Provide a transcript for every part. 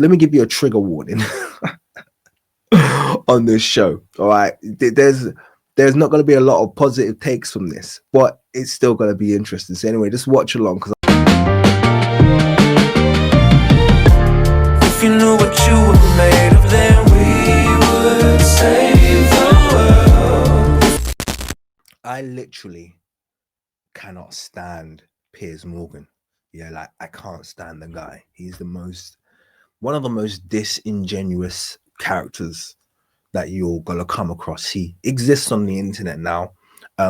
Let me give you a trigger warning on this show. All right, there's not going to be a lot of positive takes from this, but it's still going to be interesting. So anyway, just watch along. Because if you knew what you were made of, then we would save the world. I literally cannot stand Piers Morgan. Yeah, like I can't stand the guy. He's one of the most disingenuous characters that you're gonna come across. He exists on the internet now.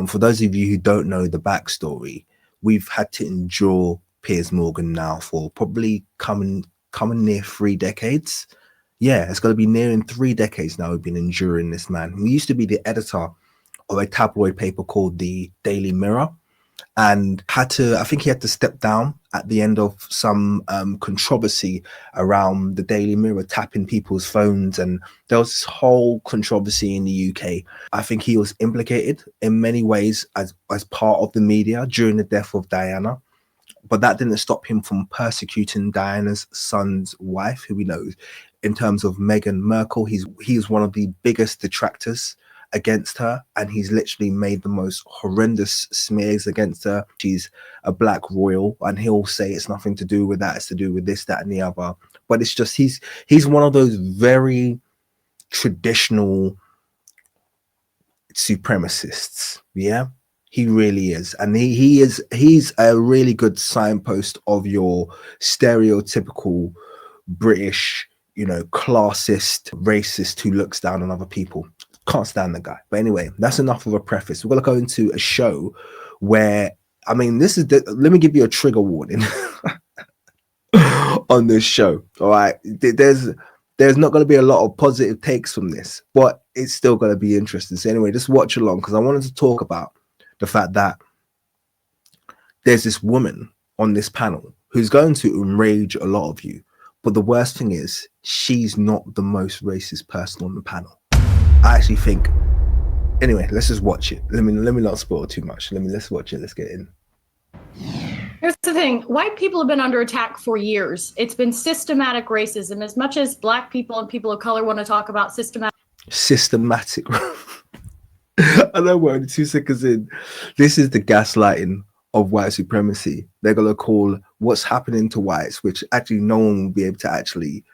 For those of you who don't know the backstory, we've had to endure Piers Morgan now for probably coming near 3 decades. Yeah, it's gonna be nearing 3 decades now we've been enduring this man. He used to be the editor of a tabloid paper called the Daily Mirror, and I think he had to step down at the end of some controversy around the Daily Mirror tapping people's phones. And there was this whole controversy in the UK. I think he was implicated in many ways as part of the media during the death of Diana. But that didn't stop him from persecuting Diana's son's wife, who we know in terms of Meghan Markle. He's one of the biggest detractors against her, and he's literally made the most horrendous smears against her. She's a black royal, and he'll say it's nothing to do with that, it's to do with this, that, and the other. But it's just he's one of those very traditional supremacists. Yeah, he really is. And he's a really good signpost of your stereotypical British, classist, racist who looks down on other people. Can't stand the guy. But anyway, that's enough of a preface. We're going to go into a show where, let me give you a trigger warning on this show. All right. There's not going to be a lot of positive takes from this, but it's still going to be interesting. So anyway, just watch along, because I wanted to talk about the fact that there's this woman on this panel who's going to enrage a lot of you. But the worst thing is, she's not the most racist person on the panel. I actually think. Anyway, let's just watch it. Let me not spoil too much. Let's watch it. Let's get in. Here's the thing. White people have been under attack for years. It's been systematic racism. As much as black people and people of color want to talk about systematic. I know we're only 2 seconds in. This is the gaslighting of white supremacy. They're going to call what's happening to whites, which actually no one will be able to actually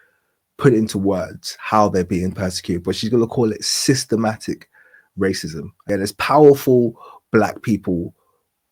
put into words how they're being persecuted, but she's going to call it systematic racism. And there's powerful black people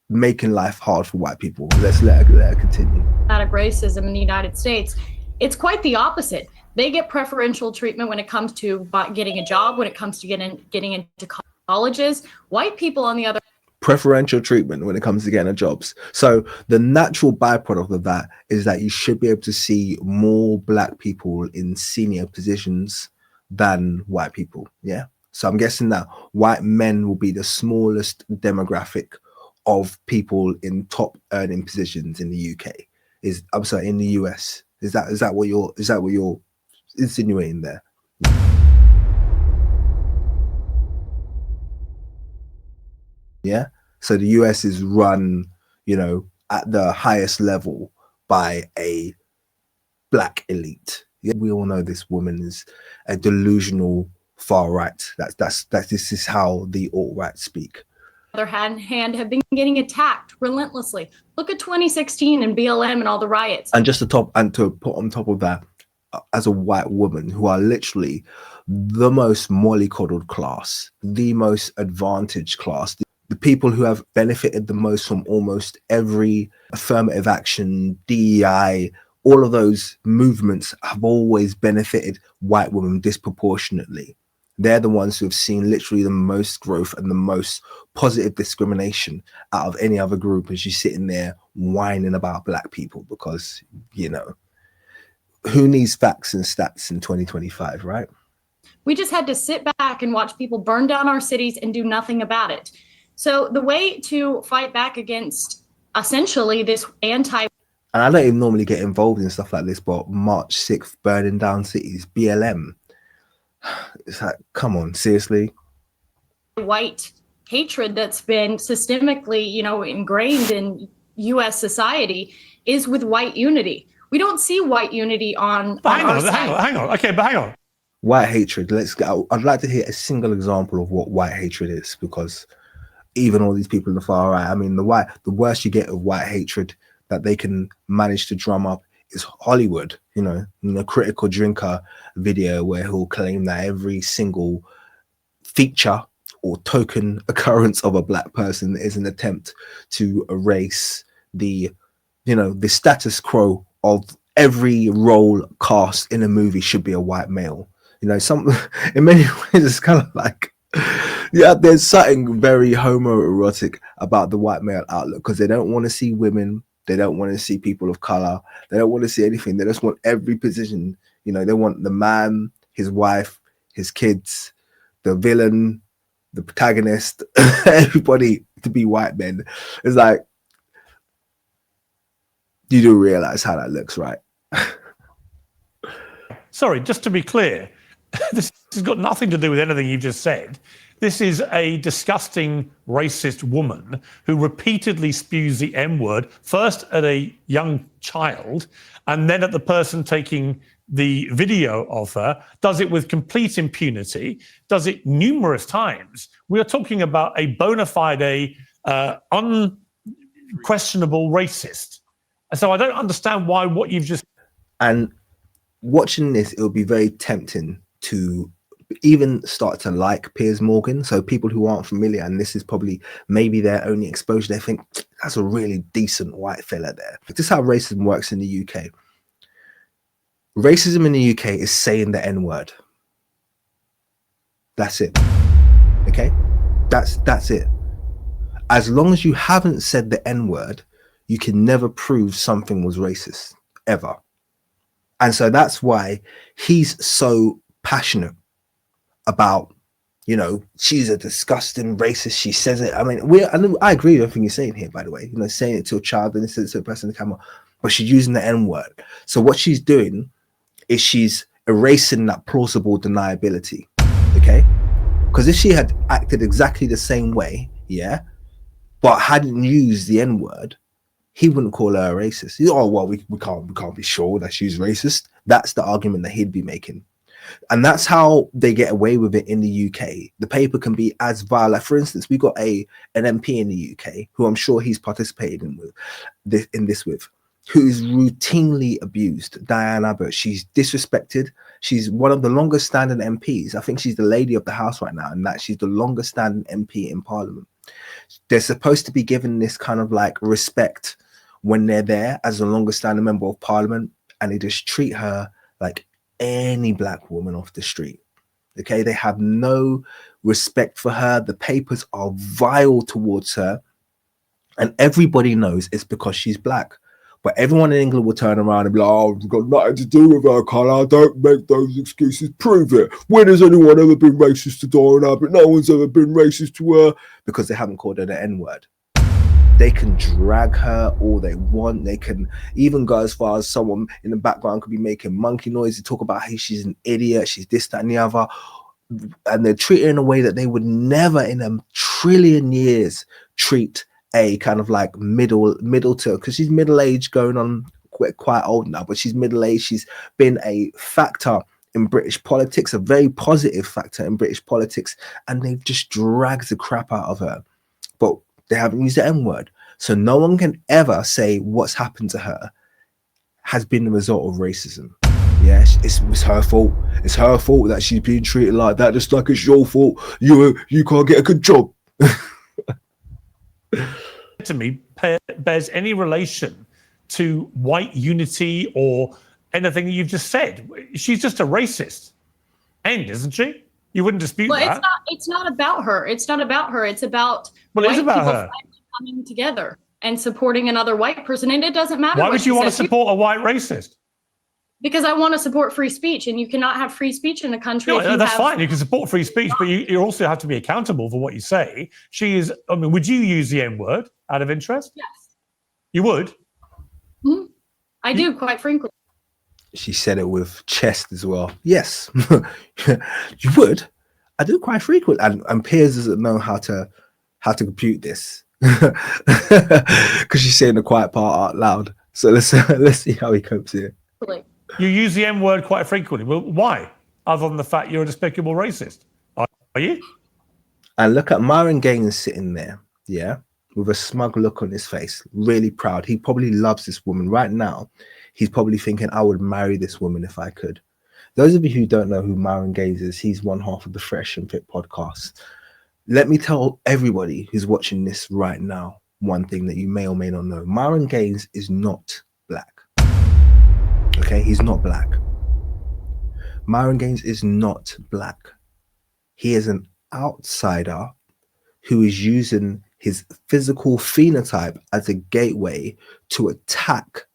making life hard for white people. Let's let her continue. Racism in the United States, it's quite the opposite. They get preferential treatment when it comes to getting a job, when it comes to getting into colleges. White people, on the other, preferential treatment when it comes to getting jobs. So the natural byproduct of that is that you should be able to see more black people in senior positions than white people. Yeah. So I'm guessing that white men will be the smallest demographic of people in top earning positions in the UK. In the US. Is that what you're insinuating there? Yeah. So the US is run, at the highest level by a black elite. Yeah. We all know this woman is a delusional far right. This is how the alt-right speak. Other hand have been getting attacked relentlessly. Look at 2016 and BLM and all the riots. And to put on top of that, as a white woman, who are literally the most mollycoddled class, the most advantaged class, the people who have benefited the most from almost every affirmative action, DEI, all of those movements have always benefited white women disproportionately. They're the ones who have seen literally the most growth and the most positive discrimination out of any other group. And she's sitting there whining about black people because, who needs facts and stats in 2025, right? We just had to sit back and watch people burn down our cities and do nothing about it. So the way to fight back against essentially this and I don't even normally get involved in stuff like this, but March 6th, burning down cities, BLM. It's like, come on, seriously? White hatred that's been systemically, ingrained in U.S. society is with white unity. We don't see white unity on Hang our on, side. hang on. Okay, but hang on. White hatred. Let's go. I'd like to hear a single example of what white hatred is, because even all these people in the far right, I mean, the worst you get of white hatred that they can manage to drum up is Hollywood. You know, in the Critical Drinker video where he'll claim that every single feature or token occurrence of a black person is an attempt to erase the, you know, the status quo of every role cast in a movie should be a white male. You know, some in many ways it's kind of like, yeah, there's something very homoerotic about the white male outlook, because they don't want to see women, they don't want to see people of color, they don't want to see anything. They just want every position. You know, they want the man, his wife, his kids, the villain, the protagonist, everybody to be white men. It's like, you do realize how that looks, right? Sorry, just to be clear, this has got nothing to do with anything you've just said. This is a disgusting racist woman who repeatedly spews the M-word, first at a young child and then at the person taking the video of her, does it with complete impunity, does it numerous times. We are talking about a bona fide, unquestionable racist. And so I don't understand why what you've just... And watching this, it would be very tempting to even start to like Piers Morgan. So people who aren't familiar, and this is probably maybe their only exposure, they think that's a really decent white fella there. But this is how racism works in the UK. Racism in the UK is saying the N-word. That's it. Okay? That's it. As long as you haven't said the N-word, you can never prove something was racist, ever. And so that's why he's so passionate about, you know, she's a disgusting racist. She says it. I mean, I agree with everything you're saying here, by the way. You know, saying it to a child and saying it to a person on the camera, but she's using the N-word. So what she's doing is she's erasing that plausible deniability. Okay? Because if she had acted exactly the same way, yeah, but hadn't used the N-word, he wouldn't call her a racist. Oh, well, we can't be sure that she's racist. That's the argument that he'd be making. And that's how they get away with it in the UK. The paper can be as vile. Like, for instance, we got an MP in the UK who I'm sure he's participated in this with, who is routinely abused. Diane Abbott. She's disrespected. She's one of the longest standing MPs. I think she's the lady of the house right now, and that she's the longest standing MP in Parliament. They're supposed to be given this kind of like respect when they're there as the longest standing member of Parliament, and they just treat her like any black woman off the street. Okay, they have no respect for her. The papers are vile towards her, and everybody knows it's because she's black. But everyone in England will turn around and be like, oh, we've got nothing to do with her colour. Don't make those excuses. Prove it. When has anyone ever been racist to Diane Abbott? No one's ever been racist to her, because they haven't called her the N-word. They can drag her all they want. They can even go as far as someone in the background could be making monkey noise to talk about how she's an idiot, she's this, that, and the other. And they're treated in a way that they would never in a trillion years treat a kind of like middle to, because she's middle-aged, going on quite old now, but she's middle-aged. She's been a factor in British politics, a very positive factor in British politics, and they've just dragged the crap out of her. But they haven't used the N-word. So no one can ever say what's happened to her has been the result of racism. Yeah, it's her fault. It's her fault that she's being treated like that, just like it's your fault. You can't get a good job. To me, bears any relation to white unity or anything that you've just said. She's just a racist. End, isn't she? You wouldn't dispute that. It's not about her. It's not about her. It's about Well, it is about her coming together and supporting another white person. And it doesn't matter. Why would you want to support a white racist? Because I want to support free speech, and you cannot have free speech in a country. No, that's fine. You can support free speech, but you also have to be accountable for what you say. She is, I mean, would you use the N-word out of interest? Yes. You would? Mm-hmm. I do, quite frankly. She said it with chest as well. Yes, you would. I do quite frequently. And Piers doesn't know how to compute this because she's saying the quiet part out loud. So let's see how he copes here. Like, You use the M word quite frequently. Well, why? Other than the fact you're a despicable racist. Are you? And look at Myron Gaines sitting there, yeah, with a smug look on his face, really proud. He probably loves this woman right now. He's probably thinking, I would marry this woman if I could. Those of you who don't know who Myron Gaines is, he's one half of the Fresh and Fit podcast. Let me tell everybody who's watching this right now one thing that you may or may not know. Myron Gaines is not black. Okay, he's not black. Myron Gaines is not black. He is an outsider who is using his physical phenotype as a gateway to attack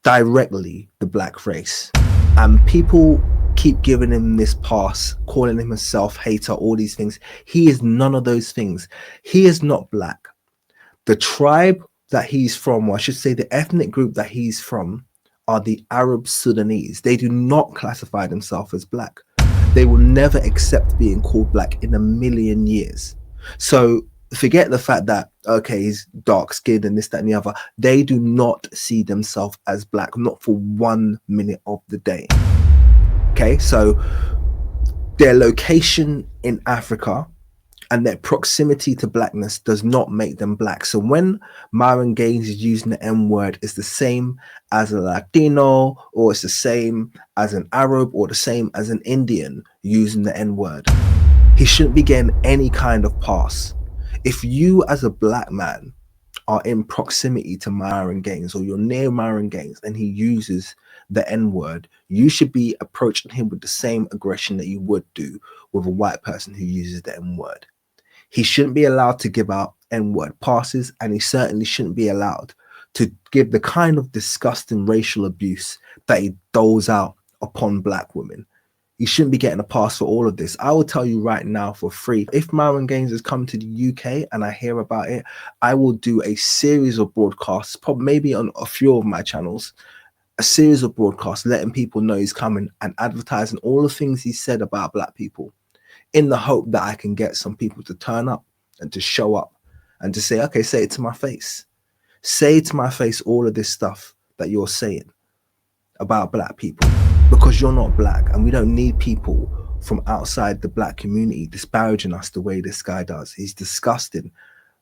directly the black race. And people keep giving him this pass, calling him a self-hater, all these things. He is none of those things. He is not black. The tribe that he's from, or I should say the ethnic group that he's from, are the Arab Sudanese. They do not classify themselves as black. They will never accept being called black in a million years. So forget the fact that, okay, he's dark skinned and this, that, and the other. They do not see themselves as black, not for 1 minute of the day. Okay, so their location in Africa and their proximity to blackness does not make them black. So when Myron Gaines is using the M word, it's the same as a Latino, or it's the same as an Arab, or the same as an Indian using the N word. He shouldn't be getting any kind of pass. If you as a black man are in proximity to Myron Gaines, or you're near Myron Gaines and he uses the N word, you should be approaching him with the same aggression that you would do with a white person who uses the N word. He shouldn't be allowed to give out N-word passes, and he certainly shouldn't be allowed to give the kind of disgusting racial abuse that he doles out upon black women. He shouldn't be getting a pass for all of this. I will tell you right now for free, if Myron Gaines has come to the UK and I hear about it, I will do a series of broadcasts, probably maybe on a few of my channels, a series of broadcasts letting people know he's coming and advertising all the things he said about black people, in the hope that I can get some people to turn up and to show up and to say, okay, say it to my face. Say to my face all of this stuff that you're saying about black people, because you're not black, and we don't need people from outside the black community disparaging us the way this guy does. He's disgusting.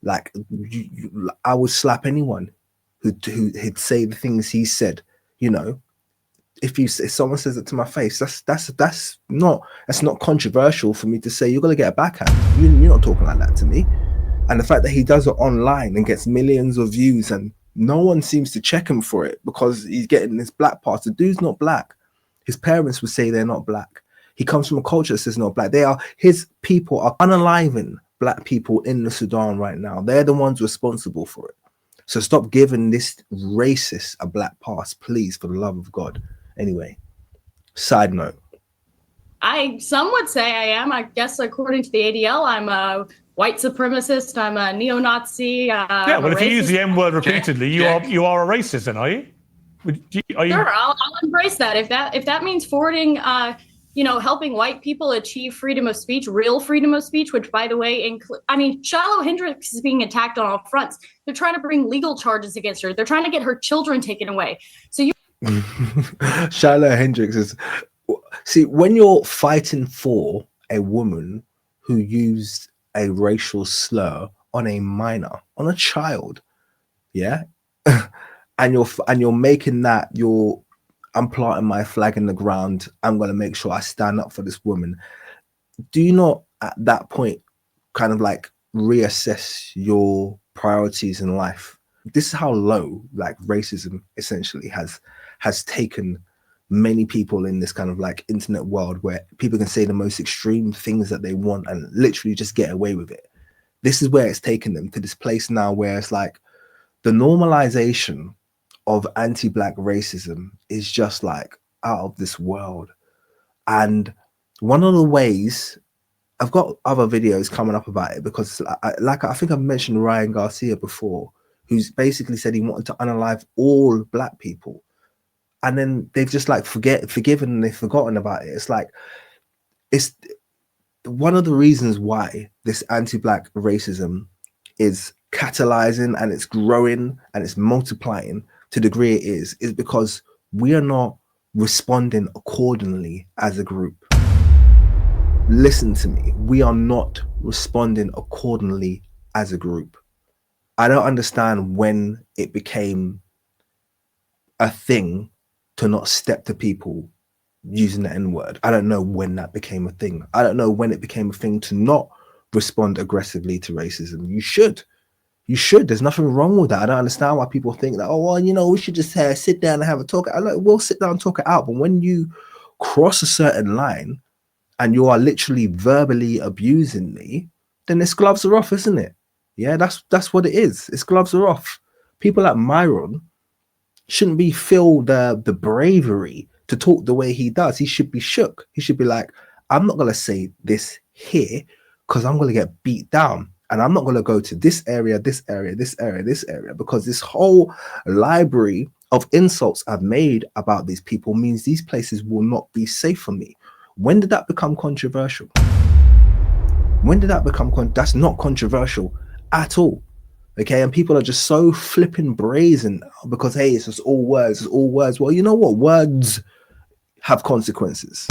Like, I would slap anyone who'd say the things he said, you know. If someone says it to my face, that's not controversial for me to say. You're gonna get a backhand. You're not talking like that to me. And the fact that he does it online and gets millions of views and no one seems to check him for it because he's getting this black pass. The dude's not black. His parents would say they're not black. He comes from a culture that says not black. His people are unaliving black people in the Sudan right now. They're the ones responsible for it. So stop giving this racist a black pass, please, for the love of God. Anyway, side note. Some would say I am. I guess according to the ADL, I'm a white supremacist. I'm a neo-Nazi. Yeah, well, if you use the M word repeatedly, you are a racist, then, are you? Sure, I'll embrace that. If that means forwarding, helping white people achieve freedom of speech, real freedom of speech, which, by the way, Shiloh Hendricks is being attacked on all fronts. They're trying to bring legal charges against her. They're trying to get her children taken away. So you. Shiloh Hendricks is, see, when you're fighting for a woman who used a racial slur on a minor, on a child, yeah, and you're making that I'm planting my flag in the ground, I'm going to make sure I stand up for this woman. Do you not at that point kind of like reassess your priorities in life? This is how low like racism essentially has taken many people in this kind of like internet world, where people can say the most extreme things that they want and literally just get away with it. This is where it's taken them, to this place now where it's like the normalization of anti-black racism is just like out of this world. And one of the ways, I've got other videos coming up about it, because I think I've mentioned Ryan Garcia before, who's basically said he wanted to unalive all black people. And then they've just like forgiven and they've forgotten about it. It's like, it's one of the reasons why this anti-black racism is catalyzing and it's growing and it's multiplying, to the degree it is because we are not responding accordingly as a group. Listen to me. We are not responding accordingly as a group. I don't understand when it became a thing to not step to people using the N-word. I don't know when that became a thing. I don't know when it became a thing to not respond aggressively to racism. You should. You should. There's nothing wrong with that. I don't understand why people think that, oh, well, you know, we should just sit down and have a talk. I like, we'll sit down and talk it out. But when you cross a certain line and you are literally verbally abusing me, then it's gloves are off, isn't it? Yeah, that's what it is. It's gloves are off. People like Myron shouldn't be feel the bravery to talk the way he does. He should be shook. He should be like, I'm not going to say this here because I'm going to get beat down. And I'm not going to go to this area, this area, this area, this area, because this whole library of insults I've made about these people means these places will not be safe for me. When did that become controversial? When did that become that's not controversial at all. Okay, and people are just so flipping brazen now because, hey, it's just all words, it's all words. Well, you know what? Words have consequences.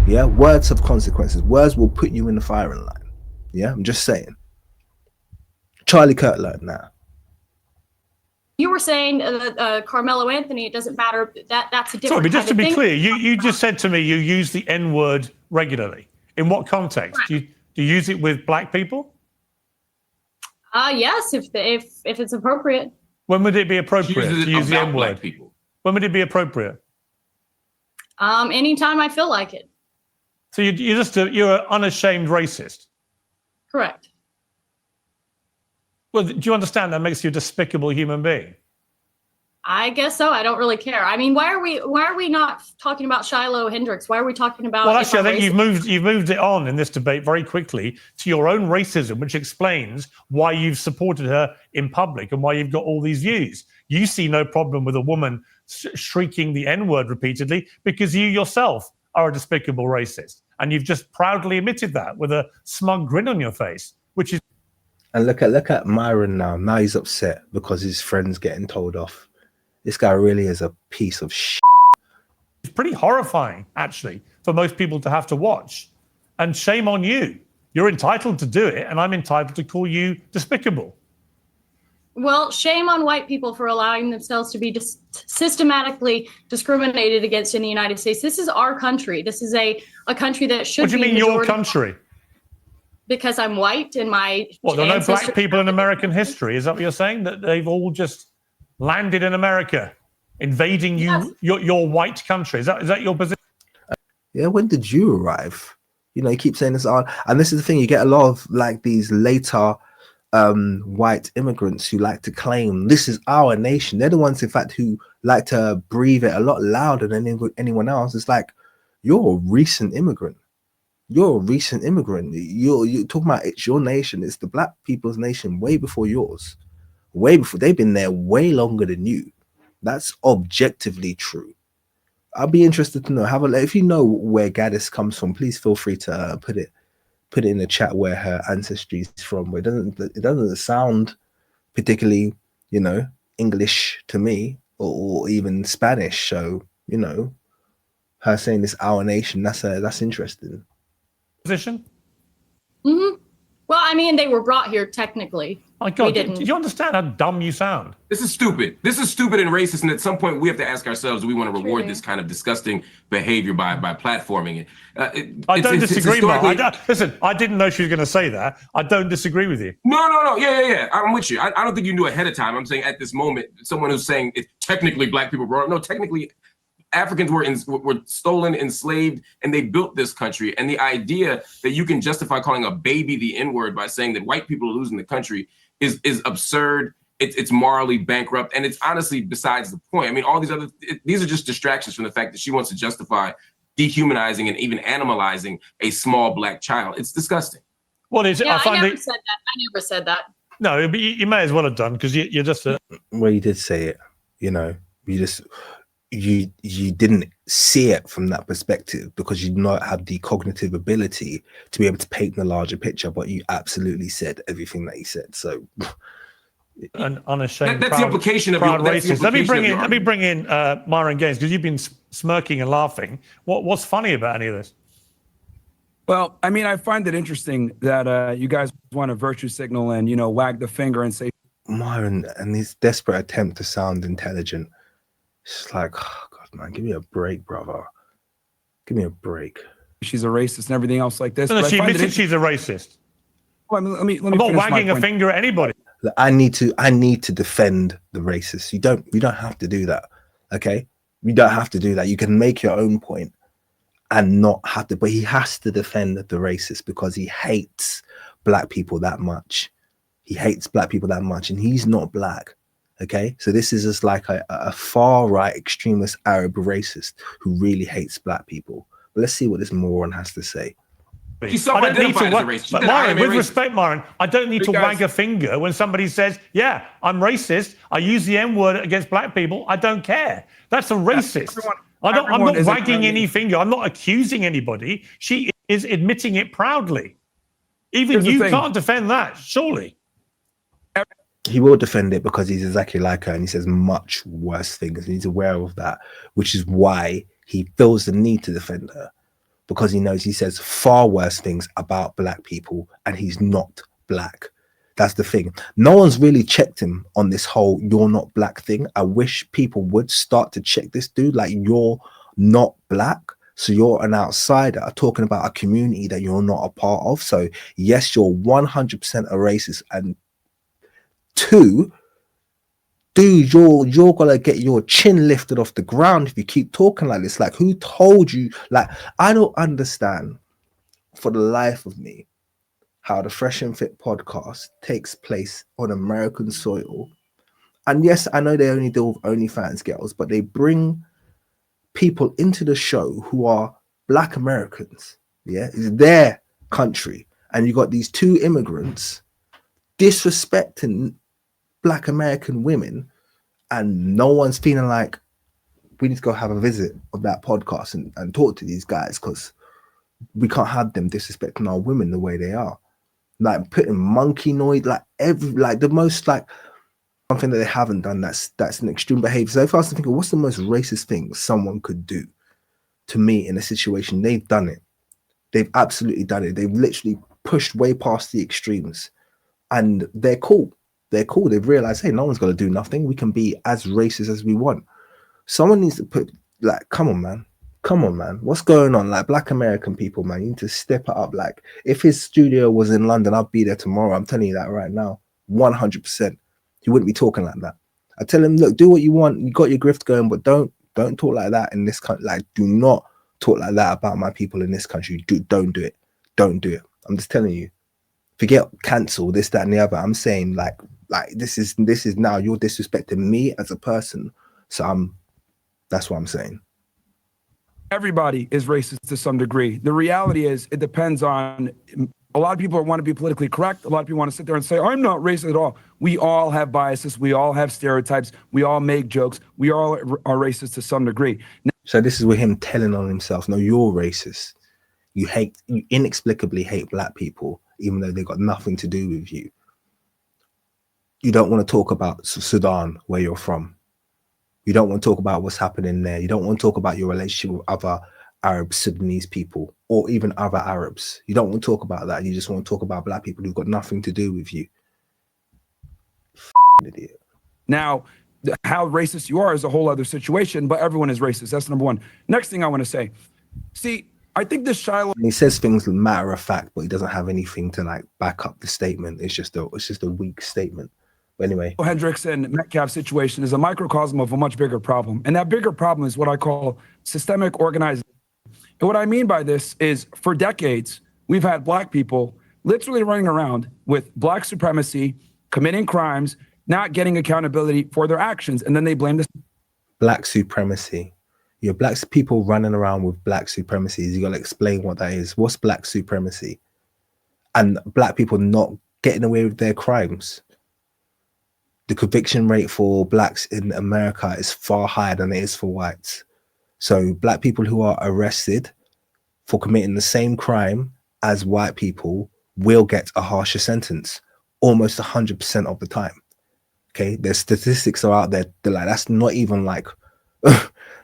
Yeah, words have consequences. Words will put you in the firing line. Yeah, I'm just saying. Charlie Kirk now. You were saying Carmelo Anthony, it doesn't matter. That's a different Sorry, but just to be thing. clear, you just said to me you use the N-word regularly. In what context? Right. Do you use it with black people? Yes, if it's appropriate. When would it be appropriate to use the N-word? People. When would it be appropriate? Anytime I feel like it. So you're an unashamed racist. Correct. Well, do you understand that makes you a despicable human being? I guess so. I don't really care. I mean, why are we not talking about Shiloh Hendricks? Why are we talking about? Well, actually, I think you've moved it on in this debate very quickly to your own racism, which explains why you've supported her in public and why you've got all these views. You see no problem with a woman shrieking the N-word repeatedly because you yourself are a despicable racist, and you've just proudly admitted that with a smug grin on your face, which is. And look at Myron now. Now he's upset because his friend's getting told off. This guy really is a piece of shit. It's pretty horrifying, actually, for most people to have to watch. And shame on you. You're entitled to do it, and I'm entitled to call you despicable. Well, shame on white people for allowing themselves to be systematically discriminated against in the United States. This is our country. This is a country that should be. What do you mean your country? Because I'm white and my. Well, there are no black people in American history. Is that what you're saying? That they've all just landed in America, invading your white country? Is that your position? Yeah, when did you arrive? You know, you keep saying this on, and this is the thing. You get a lot of like these later white immigrants who like to claim this is our nation. They're the ones, in fact, who like to breathe it a lot louder than anyone else. It's like, you're a recent immigrant. You're a recent immigrant. You're talking about it's your nation. It's the black people's nation way before yours. Way before. They've been there way longer than you. That's objectively true. I'll be interested to know. If you know where Gaddis comes from, please feel free to put it in the chat where her ancestry is from. It doesn't sound particularly, you know, English to me, or even Spanish. So, you know, her saying this our nation, that's interesting. Position? Mm-hmm. Well, I mean, they were brought here technically. My God, do you understand how dumb you sound? This is stupid. This is stupid and racist. And at some point, we have to ask ourselves, do we want to reward this kind of disgusting behavior by platforming it? I don't disagree, Mark. Listen, I didn't know she was going to say that. I don't disagree with you. No. Yeah. I'm with you. I don't think you knew ahead of time. I'm saying at this moment, someone who's saying it's technically black people brought up. No, technically, Africans were stolen, enslaved, and they built this country. And the idea that you can justify calling a baby the N-word by saying that white people are losing the country is absurd. It's morally bankrupt, and it's honestly besides the point. I mean, all these are just distractions from the fact that she wants to justify dehumanizing and even animalizing a small black child. It's disgusting. What is it? Yeah, I never said that. No, but you may as well have done, because you're just a. Well, you did say it. You know, you didn't see it from that perspective because you do not have the cognitive ability to be able to paint the larger picture, but you absolutely said everything that you said. So an unashamed. That's the implication of proud your that's the racist. Let me bring implication in Myron Gaines, because you've been smirking and laughing. What's funny about any of this? Well, I mean, I find it interesting that you guys want to virtue signal and, you know, wag the finger and say, Myron and his desperate attempt to sound intelligent. It's like, oh God, man, give me a break, brother. Give me a break. she's a racist and everything else like this. No, But she I find admits she's a racist. well, let me I'm not finish my wagging a point. finger at anybody. Look, I need to defend the racists. You don't have to do that. Okay? You don't have to do that. You can make your own point and not have to, but he has to defend the racist because he hates black people that much. He hates black people that much, and he's not black. Okay, so this is just like a far right extremist Arab racist who really hates black people. But let's see what this moron has to say. She self-identified as a racist. But Myron, with respect, Myron, I don't need to wag a finger when somebody says, yeah, I'm racist. I use the N-word against black people. I don't care. That's a racist. I'm not wagging any finger. I'm not accusing anybody. She is admitting it proudly. Even you can't defend that, surely. He will defend it because he's exactly like her and he says much worse things. And he's aware of that, which is why he feels the need to defend her, because he knows he says far worse things about black people and he's not black. That's the thing. No one's really checked him on this whole "you're not black" thing. I wish people would start to check this dude. Like, you're not black, so you're an outsider talking about a community that you're not a part of. So yes, you're 100% a racist, and two, dude, you're gonna get your chin lifted off the ground if you keep talking like this. Like, who told you? Like, I don't understand for the life of me how the Fresh and Fit podcast takes place on American soil. And yes, I know they only deal with OnlyFans girls, but they bring people into the show who are black Americans. Yeah, it's their country, and you got these two immigrants disrespecting black American women, and no one's feeling like we need to go have a visit of that podcast and talk to these guys, because we can't have them disrespecting our women the way they are, like putting monkey noise, like the most, like, something that they haven't done that's an extreme behavior. So if I was to think of what's the most racist thing someone could do to me in a situation, they've done it. They've absolutely done it. They've literally pushed way past the extremes, and they're cool. They're cool. They've realized, hey, no one's going to do nothing. We can be as racist as we want. Someone needs to put, like, come on, man. Come on, man. What's going on? Like, black American people, man, you need to step it up. Like, if his studio was in London, I'd be there tomorrow. I'm telling you that right now. 100%. He wouldn't be talking like that. I tell him, look, do what you want. You got your grift going, but don't talk like that in this country. Like, do not talk like that about my people in this country. Don't do it. Don't do it. I'm just telling you. Forget cancel, this, that, and the other. I'm saying, like this is now you're disrespecting me as a person. So that's what I'm saying. Everybody is racist to some degree. The reality is it depends on, a lot of people want to be politically correct. A lot of people want to sit there and say, I'm not racist at all. We all have biases. We all have stereotypes. We all make jokes. We all are racist to some degree. So this is with him telling on himself, no, you're racist. You inexplicably hate black people, even though they got nothing to do with you. You don't want to talk about Sudan, where you're from. You don't want to talk about what's happening there. You don't want to talk about your relationship with other Arab Sudanese people or even other Arabs. You don't want to talk about that. You just want to talk about black people who've got nothing to do with you. Idiot. Now, how racist you are is a whole other situation, but everyone is racist. That's number one. Next thing I want to say, see, I think this Shiloh. He says things matter of fact, but he doesn't have anything to like back up the statement. It's just a weak statement. But anyway, Hendricks and Metcalf situation is a microcosm of a much bigger problem. And that bigger problem is what I call systemic organizing. And what I mean by this is, for decades, we've had black people literally running around with black supremacy, committing crimes, not getting accountability for their actions. And then they blame this. Black supremacy. Your black people running around with black supremacy. You got to explain what that is. What's black supremacy? And black people not getting away with their crimes. The conviction rate for blacks in America is far higher than it is for whites. So black people who are arrested for committing the same crime as white people will get a harsher sentence almost 100% of the time. Okay, there's statistics are out there. They're like, that's not even like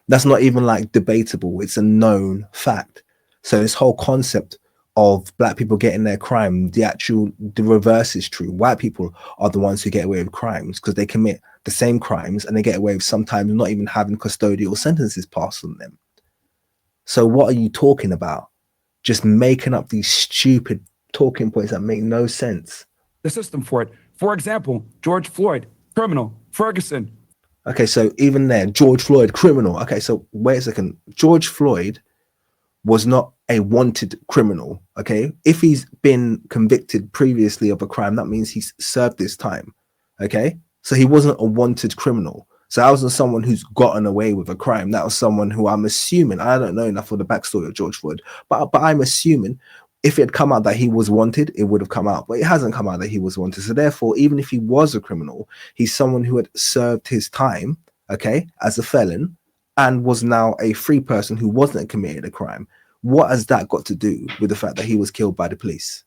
that's not even like debatable. It's a known fact. So this whole concept of black people getting their crime, the reverse is true. White people are the ones who get away with crimes because they commit the same crimes and they get away with sometimes not even having custodial sentences passed on them. So what are you talking about? Just making up these stupid talking points that make no sense. The system for it. For example, George Floyd, criminal. Ferguson. Okay, so even there, George Floyd, criminal. Okay, so wait a second. George Floyd was not a wanted criminal, okay? If he's been convicted previously of a crime, that means he's served his time, okay? So he wasn't a wanted criminal. So that wasn't someone who's gotten away with a crime. That was someone who I'm assuming, I don't know enough of the backstory of George Floyd, but I'm assuming if it had come out that he was wanted, it would have come out. But it hasn't come out that he was wanted. So therefore, even if he was a criminal, he's someone who had served his time, okay, as a felon, and was now a free person who wasn't committed a crime. What has that got to do with the fact that he was killed by the police?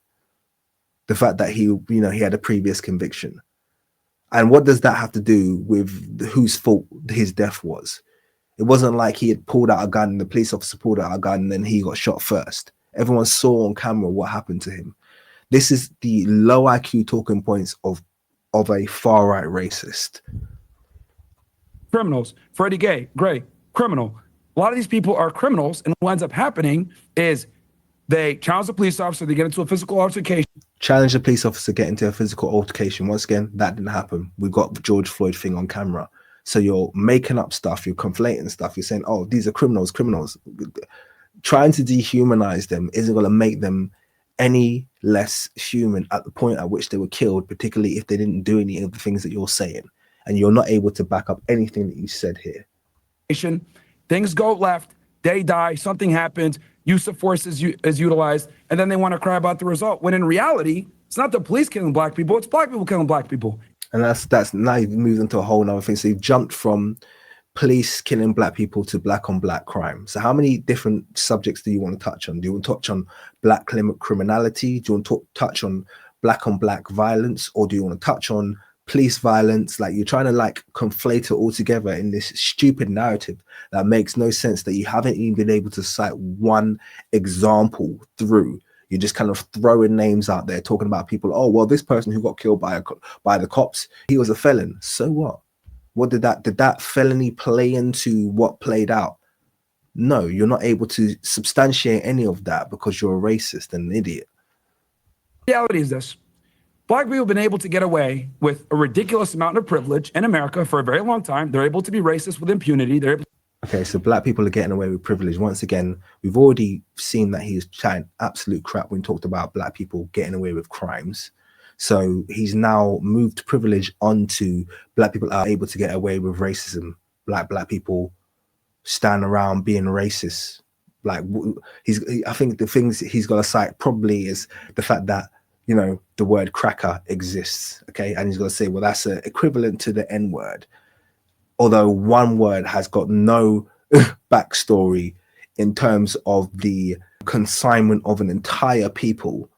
The fact that he had a previous conviction. And what does that have to do with whose fault his death was? It wasn't like he had pulled out a gun and the police officer pulled out a gun and then he got shot first. Everyone saw on camera what happened to him. This is the low IQ talking points of a far-right racist. Criminals. Freddie Gray, criminal. A lot of these people are criminals, and what ends up happening is they challenge the police officer, they get into a physical altercation. Challenge the police officer, get into a physical altercation. Once again, that didn't happen. We've got the George Floyd thing on camera. So you're making up stuff, you're conflating stuff, you're saying, oh, these are criminals. Trying to dehumanize them isn't going to make them any less human at the point at which they were killed, particularly if they didn't do any of the things that you're saying. And you're not able to back up anything that you said here. Things go left, they die, something happens, use of force is utilized, and then they want to cry about the result. When in reality, it's not the police killing black people, it's black people killing black people. And that's now you've moved into a whole nother thing. So you've jumped from police killing black people to black on black crime. So how many different subjects do you want to touch on? Do you want to touch on black criminality? Do you want to touch on black violence? Or do you want to touch on police violence? Like, you're trying to like conflate it all together in this stupid narrative that makes no sense, that you haven't even been able to cite one example through. You're just kind of throwing names out there, talking about people. Oh, well, this person who got killed by the cops, he was a felon. So what? What did that felony play into what played out? No, you're not able to substantiate any of that because you're a racist and an idiot. The reality is this. Black people have been able to get away with a ridiculous amount of privilege in America for a very long time. They're able to be racist with impunity. Okay, so black people are getting away with privilege. Once again, we've already seen that he's chatting absolute crap when he talked about black people getting away with crimes. So he's now moved privilege onto black people are able to get away with racism. Black people stand around being racist. Like, I think the things he's got to cite probably is the fact that, you know, the word cracker exists. Okay, and he's going to say, well, that's equivalent to the N word. Although one word has got no backstory in terms of the consignment of an entire people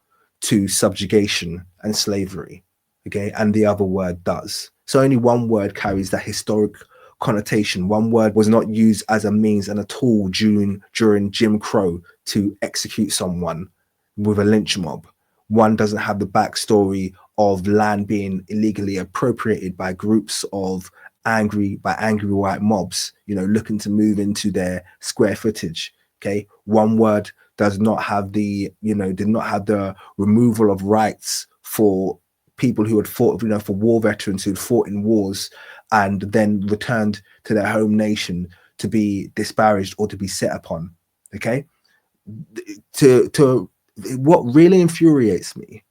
to subjugation and slavery, okay, and the other word does. So only one word carries that historic connotation. One word was not used as a means and a tool during Jim Crow to execute someone with a lynch mob. One doesn't have the backstory of land being illegally appropriated by groups of angry white mobs, you know, looking to move into their square footage. Okay, one word does not have the, you know, did not have the removal of rights for people who had fought, you know, for war veterans who had fought in wars and then returned to their home nation to be disparaged or to be set upon. Okay, what really infuriates me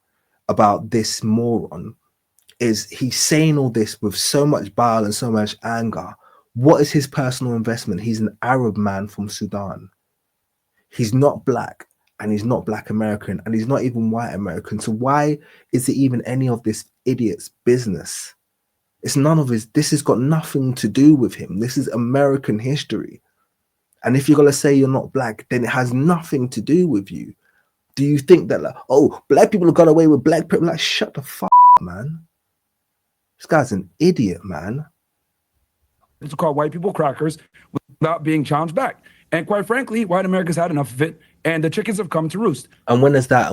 about this moron is he's saying all this with so much bile and so much anger. What is his personal investment? He's an Arab man from Sudan. He's not black, and he's not black American, and he's not even white American. So why is it even any of this idiot's business? It's none of his. This has got nothing to do with him. This is American history. And if you're going to say you're not black, then it has nothing to do with you. Do you think that, like, oh, black people have got away with black people? Like, shut the fuck up, man. This guy's an idiot, man. It's called white people crackers without being challenged back. And quite frankly, white America's had enough of it, and the chickens have come to roost. And when has that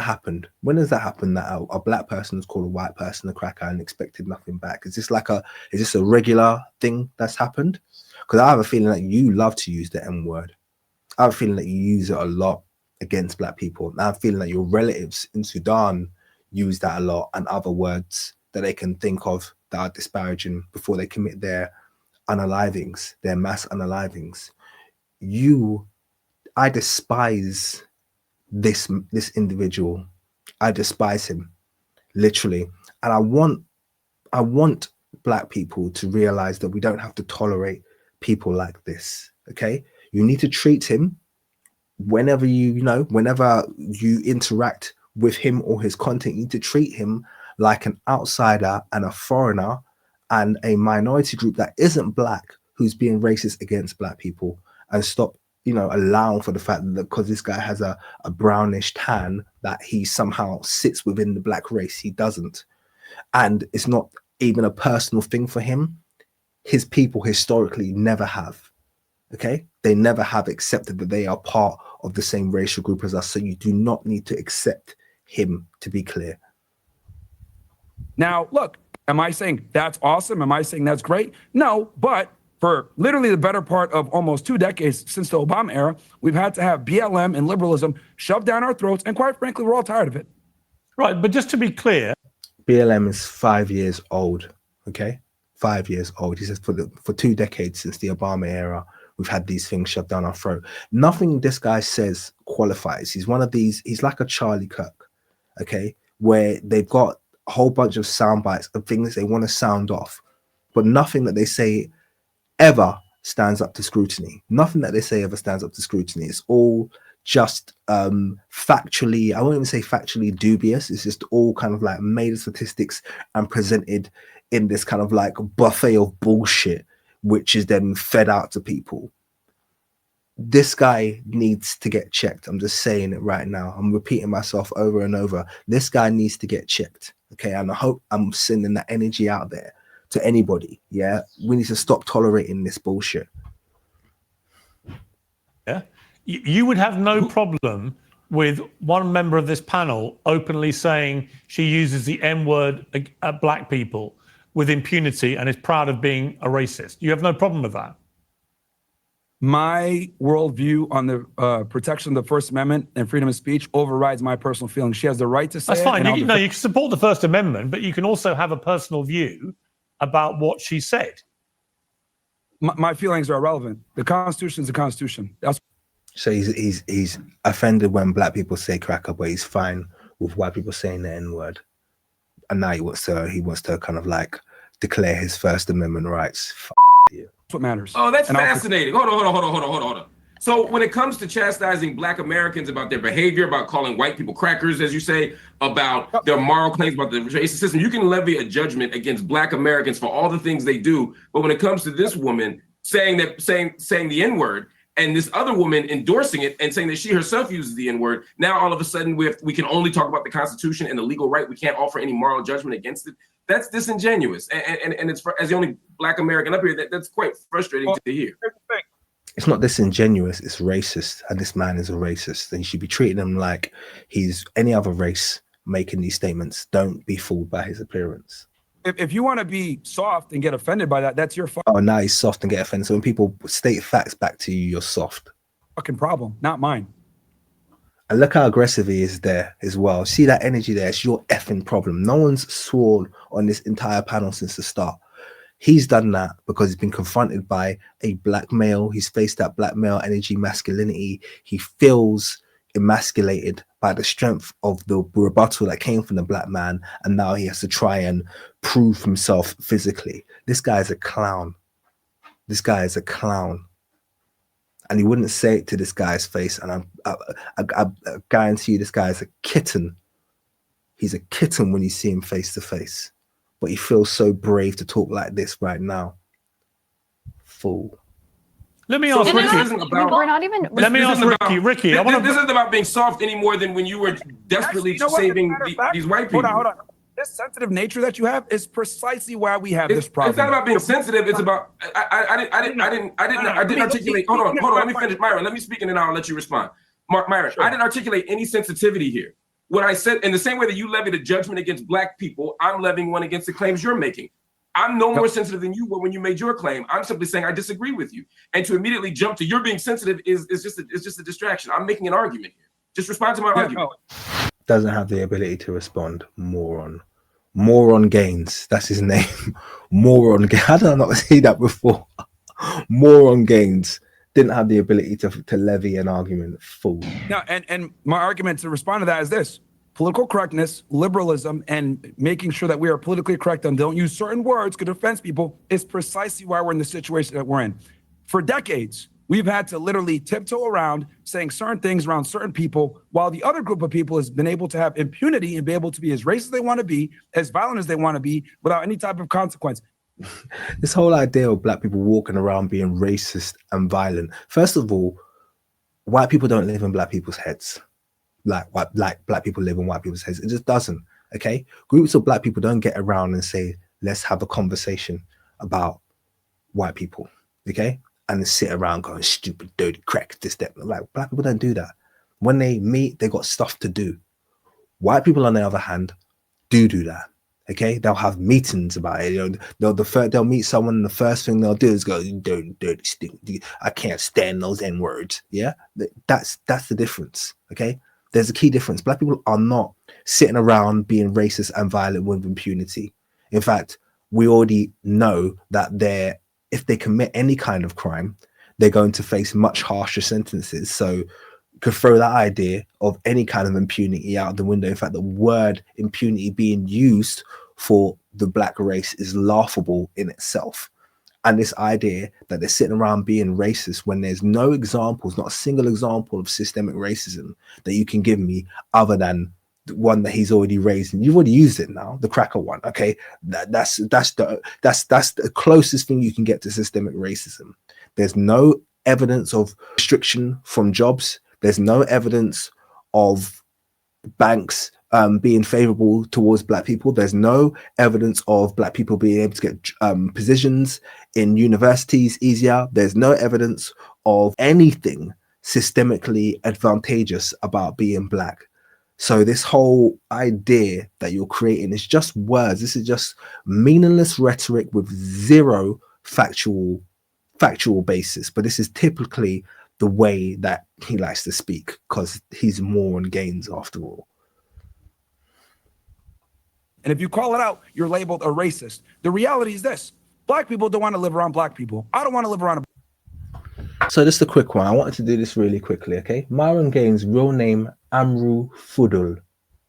happened? When has that happened that a black person has called a white person a cracker and expected nothing back? Is this a regular thing that's happened? Because I have a feeling that you love to use the N word. I have a feeling that you use it a lot against black people. I have a feeling that your relatives in Sudan use that a lot, and other words that they can think of that are disparaging before they commit their unalivings, their mass unalivings. I despise this individual. I despise him, literally. And I want black people to realize that we don't have to tolerate people like this. Okay, you need to treat him whenever whenever you interact with him or his content. You need to treat him like an outsider and a foreigner and a minority group that isn't black who's being racist against black people, and stop allowing for the fact that because this guy has a brownish tan that he somehow sits within the black race. He doesn't. And it's not even a personal thing for him. His people historically never have. Okay? They never have accepted that they are part of the same racial group as us. So you do not need to accept him, to be clear. Now, look, am I saying that's awesome? Am I saying that's great? No, but for literally the better part of almost 2 decades since the Obama era, we've had to have BLM and liberalism shoved down our throats. And quite frankly, we're all tired of it. Right. But just to be clear, BLM is 5 years old. Okay. 5 years old. He says for 2 decades since the Obama era, we've had these things shoved down our throat. Nothing this guy says qualifies. He's one of these. He's like a Charlie Kirk. Okay. Where they've got a whole bunch of sound bites of things they want to sound off, but nothing that they say ever stands up to scrutiny. Nothing that they say ever stands up to scrutiny. It's all just factually, I won't even say factually dubious. It's just all kind of like made of statistics and presented in this kind of like buffet of bullshit, which is then fed out to people. This guy needs to get checked. I'm just saying it right now. I'm repeating myself over and over. This guy needs to get checked. Okay. And I hope I'm sending that energy out there to anybody. Yeah, we need to stop tolerating this bullshit. Yeah, you would have no problem with one member of this panel openly saying she uses the N word at black people with impunity and is proud of being a racist. You have no problem with that. My worldview on the protection of the First Amendment and freedom of speech overrides my personal feelings. She has the right to say that's fine. You can support the First Amendment, but you can also have a personal view about what she said. My feelings are irrelevant. The Constitution is the Constitution. So he's offended when black people say cracker, but he's fine with white people saying the N word. And now he wants to kind of like declare his First Amendment rights. You. That's what matters. Oh, that's fascinating. Hold on. So when it comes to chastising black Americans about their behavior, about calling white people crackers, as you say, about their moral claims about the racist system, you can levy a judgment against black Americans for all the things they do. But when it comes to this woman saying the N-word, and this other woman endorsing it and saying that she herself uses the N-word, now all of a sudden we can only talk about the Constitution and the legal right. We can't offer any moral judgment against it. That's disingenuous. And it's as the only black American up here, that's quite frustrating to hear. It's not disingenuous, it's racist. And this man is a racist. And you should be treating him like he's any other race making these statements. Don't be fooled by his appearance. If you want to be soft and get offended by that, that's your Oh, now he's soft and get offended. So when people state facts back to you, you're soft. Fucking problem, not mine. And look how aggressive he is there as well. See that energy there? It's your effing problem. No one's sworn on this entire panel since the start. He's done that because he's been confronted by a black male. He's faced that black male energy, masculinity. He feels emasculated by the strength of the rebuttal that came from the black man. And now he has to try and prove himself physically. This guy is a clown. This guy is a clown. And he wouldn't say it to this guy's face. And I guarantee you this guy is a kitten. He's a kitten when you see him face to face. But he feels so brave to talk like this right now. Fool. Let me ask Ricky. We're not even. Let me ask Ricky. This isn't about being soft any more than when you were desperately saving these white people. Hold on. this sensitive nature that you have is precisely why we have this problem. It's not about being sensitive. It's about I didn't articulate. Hold on. Let me finish, Myron. Let me speak, and then I'll let you respond. Myron, sure. I didn't articulate any sensitivity here. What I said, in the same way that you levied a judgment against Black people, I'm levying one against the claims you're making. I'm no more sensitive than you were when you made your claim. I'm simply saying I disagree with you. And to immediately jump to you're being sensitive is just a distraction. I'm making an argument here. Just respond to my argument. Doesn't have the ability to respond. Myron Gaines. That's his name. Myron Gaines. How did I not see that before? Myron Gaines didn't have the ability to levy an argument. Fool. Now, and my argument to respond to that is this. Political correctness, liberalism, and making sure that we are politically correct and don't use certain words could offend people is precisely why we're in the situation that we're in. For decades, we've had to literally tiptoe around saying certain things around certain people, while the other group of people has been able to have impunity and be able to be as racist as they want to be, as violent as they want to be, without any type of consequence. This whole idea of Black people walking around being racist and violent. First of all, white people don't live in Black people's heads. Like Black people live in white people's heads. It just doesn't. Okay, groups of Black people don't get around and say, let's have a conversation about white people. Okay, and sit around going stupid, dirty, crack, this, that. Like, Black people don't do that. When they meet, they got stuff to do. White people, on the other hand, do that. Okay, they'll have meetings about it. You know, they'll meet someone, and the first thing they'll do is go, dirty, stink. I can't stand those N words. Yeah, that's the difference. Okay. There's a key difference. Black people are not sitting around being racist and violent with impunity. In fact, we already know that if they commit any kind of crime, they're going to face much harsher sentences. So you could throw that idea of any kind of impunity out the window. In fact, the word impunity being used for the Black race is laughable in itself. And this idea that they're sitting around being racist when there's no examples, not a single example of systemic racism that you can give me other than the one that he's already raised. And you've already used it now, the cracker one. Okay, that's the closest thing you can get to systemic racism. There's no evidence of restriction from jobs. There's no evidence of banks being favorable towards Black people. There's no evidence of Black people being able to get positions in universities easier. There's no evidence of anything systemically advantageous about being Black. So this whole idea that you're creating is just words. This is just meaningless rhetoric with zero factual basis. But this is typically the way that he likes to speak, because he's Myron Gaines after all. And if you call it out, you're labeled a racist. The reality is this. Black people don't want to live around Black people. I don't want to live around. So just a quick one. I wanted to do this really quickly, okay? Myron Gaines' real name, Amrou Fudl,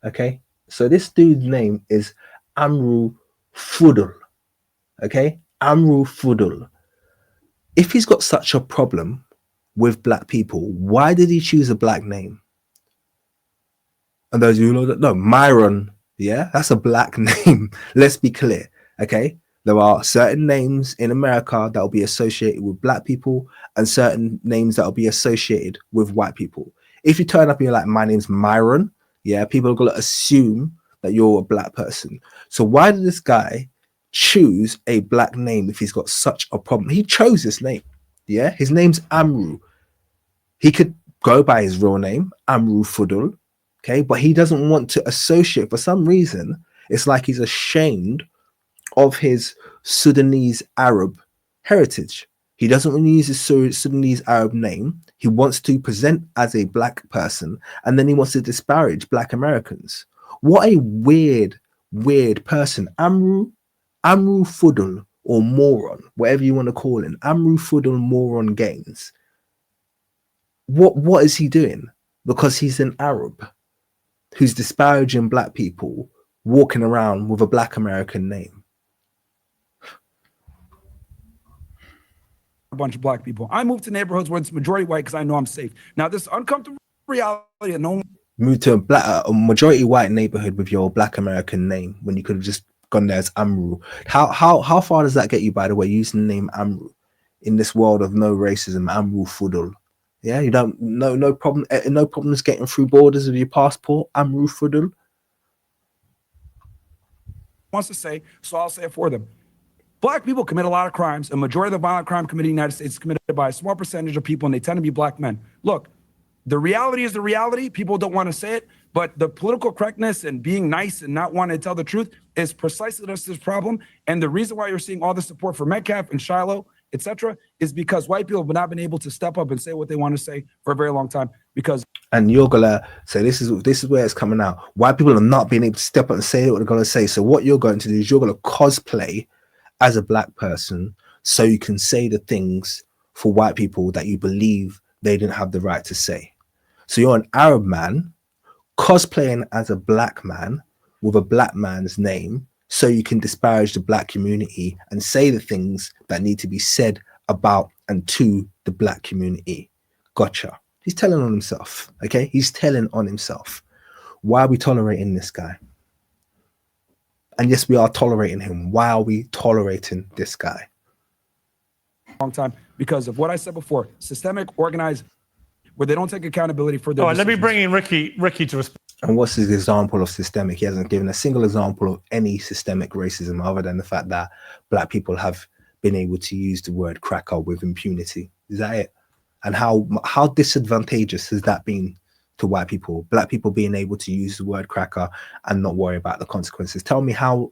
okay? So this dude's name is Amrou Fudl, okay? Amrou Fudl. If he's got such a problem with Black people, why did he choose a Black name? And those of you who don't know, Myron, yeah, that's a Black name. Let's be clear, okay? There are certain names in America that will be associated with Black people and certain names that will be associated with white people. If you turn up and you're like, my name's Myron, yeah, people are going to assume that you're a Black person. So why did this guy choose a Black name if he's got such a problem? He chose this name, yeah? His name's Amrou. He could go by his real name, Amrou Fudl, okay? But he doesn't want to associate, for some reason, it's like he's ashamed of his Sudanese Arab heritage. He doesn't want to use his Sudanese Arab name. He wants to present as a Black person, and then he wants to disparage Black Americans. What a weird person. Amrou Fudl, or Moron, whatever you want to call him. Amrou Fudl Myron Gaines. What is he doing? Because he's an Arab who's disparaging Black people, walking around with a Black American name. A bunch of Black people. I moved to neighborhoods where it's majority white because I know I'm safe. Now, this uncomfortable reality that no one moved to a majority white neighborhood with your Black American name when you could have just gone there as Amrou. How far does that get you, by the way, using the name Amrou in this world of no racism? Amrou Fudl. Yeah, you don't no problems getting through borders with your passport, Amrou Fudl. wants to say, so I'll say it for them. Black people commit a lot of crimes. A majority of the violent crime committed in the United States is committed by a small percentage of people, and they tend to be black men. Look, the reality is the reality. People don't want to say it, but the political correctness and being nice and not wanting to tell the truth is precisely this problem. And the reason why you're seeing all the support for Metcalf and Shiloh, etc., is because white people have not been able to step up and say what they want to say for a very long time. And you're gonna say this is where it's coming out. White people are not being able to step up and say what they're gonna say. So what you're going to do is you're gonna cosplay as a black person so you can say the things for white people that you believe they didn't have the right to say. So you're an Arab man cosplaying as a black man with a black man's name so you can disparage the black community and say the things that need to be said about and to the black community. Gotcha. He's telling on himself, okay? He's telling on himself. Why are we tolerating this guy? And yes, we are tolerating him. Why are we tolerating this guy? Long time because of what I said before, systemic, organized, where they don't take accountability for their All right, let me decisions. bring in Ricky to respond. And what's his example of systemic? He hasn't given a single example of any systemic racism other than the fact that black people have been able to use the word cracker with impunity. Is that it? And how disadvantageous has that been to white people? Black people being able to use the word cracker and not worry about the consequences. Tell me how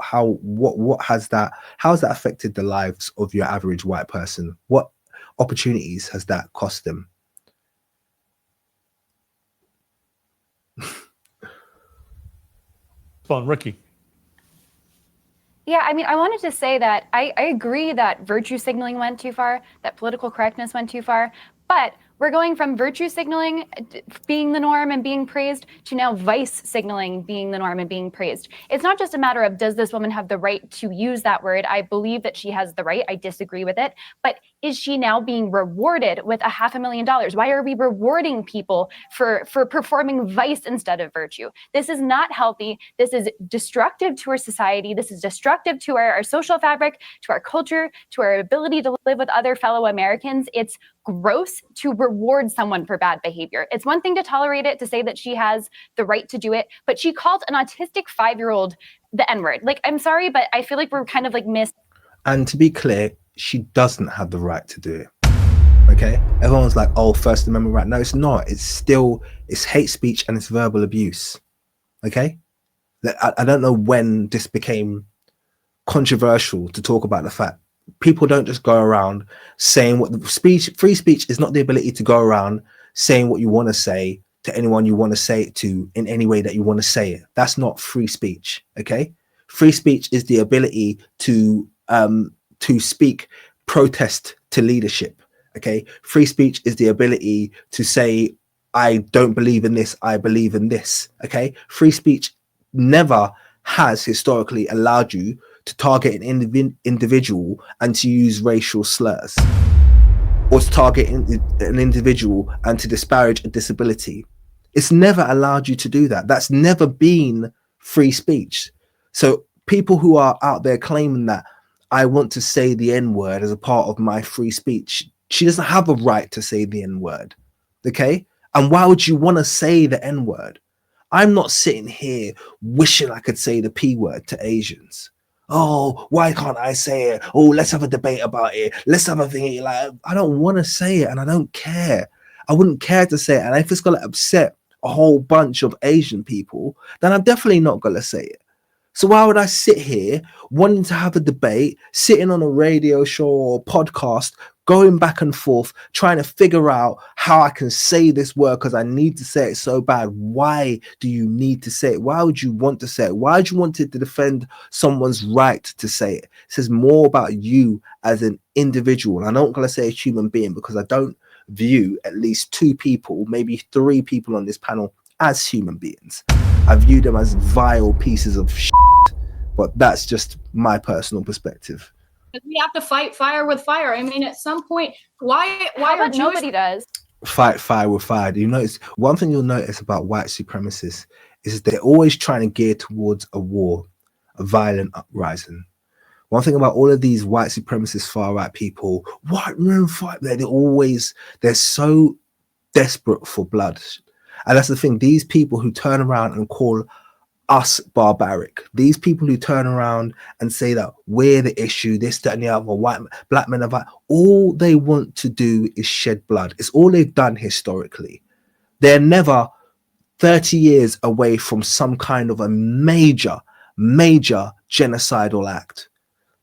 has that affected the lives of your average white person? What opportunities has that cost them? On Ricky. Yeah, I mean, I wanted to say that I agree that virtue signaling went too far, that political correctness went too far, but we're going from virtue signaling being the norm and being praised to now vice signaling being the norm and being praised. It's not just a matter of does this woman have the right to use that word? I believe that she has the right. I disagree with it. But is she now being rewarded with $500,000? Why are we rewarding people for performing vice instead of virtue? This is not healthy. This is destructive to our society. This is destructive to our social fabric, to our culture, to our ability to live with other fellow Americans. It's gross to reward someone for bad behavior. It's one thing to tolerate it, to say that she has the right to do it, but she called an autistic 5-year-old the N-word. Like, I'm sorry, but I feel like we're kind of like And to be clear, she doesn't have the right to do it. Okay? Everyone's like, oh, First Amendment right. No, it's not. It's hate speech and it's verbal abuse. Okay? I don't know when this became controversial to talk about the fact people don't just go around saying what the speech. Free speech is not the ability to go around saying what you want to say to anyone you want to say it to in any way that you want to say it. That's not free speech. Okay? Free speech is the ability to speak protest to leadership. Okay? Free speech is the ability to say, I don't believe in this, I believe in this. Okay? Free speech never has historically allowed you to target an individual and to use racial slurs, or to target an individual and to disparage a disability. It's never allowed you to do that. That's never been free speech. So people who are out there claiming that I want to say the N-word as a part of my free speech, she doesn't have a right to say the N-word. Okay? And why would you want to say the N-word? I'm not sitting here wishing I could say the P word to Asians. Oh, why can't I say it? Oh, let's have a debate about it. Let's have a thing. Like, I don't want to say it and I don't care. I wouldn't care to say it. And if it's going to upset a whole bunch of Asian people, then I'm definitely not going to say it. So why would I sit here wanting to have a debate, sitting on a radio show or podcast, going back and forth, trying to figure out how I can say this word because I need to say it so bad? Why do you need to say it? Why would you want to say it? Why would you want to defend someone's right to say it? It says more about you as an individual. And I'm not going to say a human being because I don't view at least 2 people, maybe 3 people on this panel as human beings. I view them as vile pieces of shit, but that's just my personal perspective. We have to fight fire with fire. I mean, at some point, why but nobody does. Fight fire with fire. You notice one thing you'll notice about white supremacists is they're always trying to gear towards a war, a violent uprising. One thing about all of these white supremacist far right people, white men fight, they're so desperate for blood. And that's the thing, these people who turn around and call us barbaric. These people who turn around and say that we're the issue, this, that, and the other, black men are all they want to do is shed blood. It's all they've done historically. They're never 30 years away from some kind of a major genocidal act.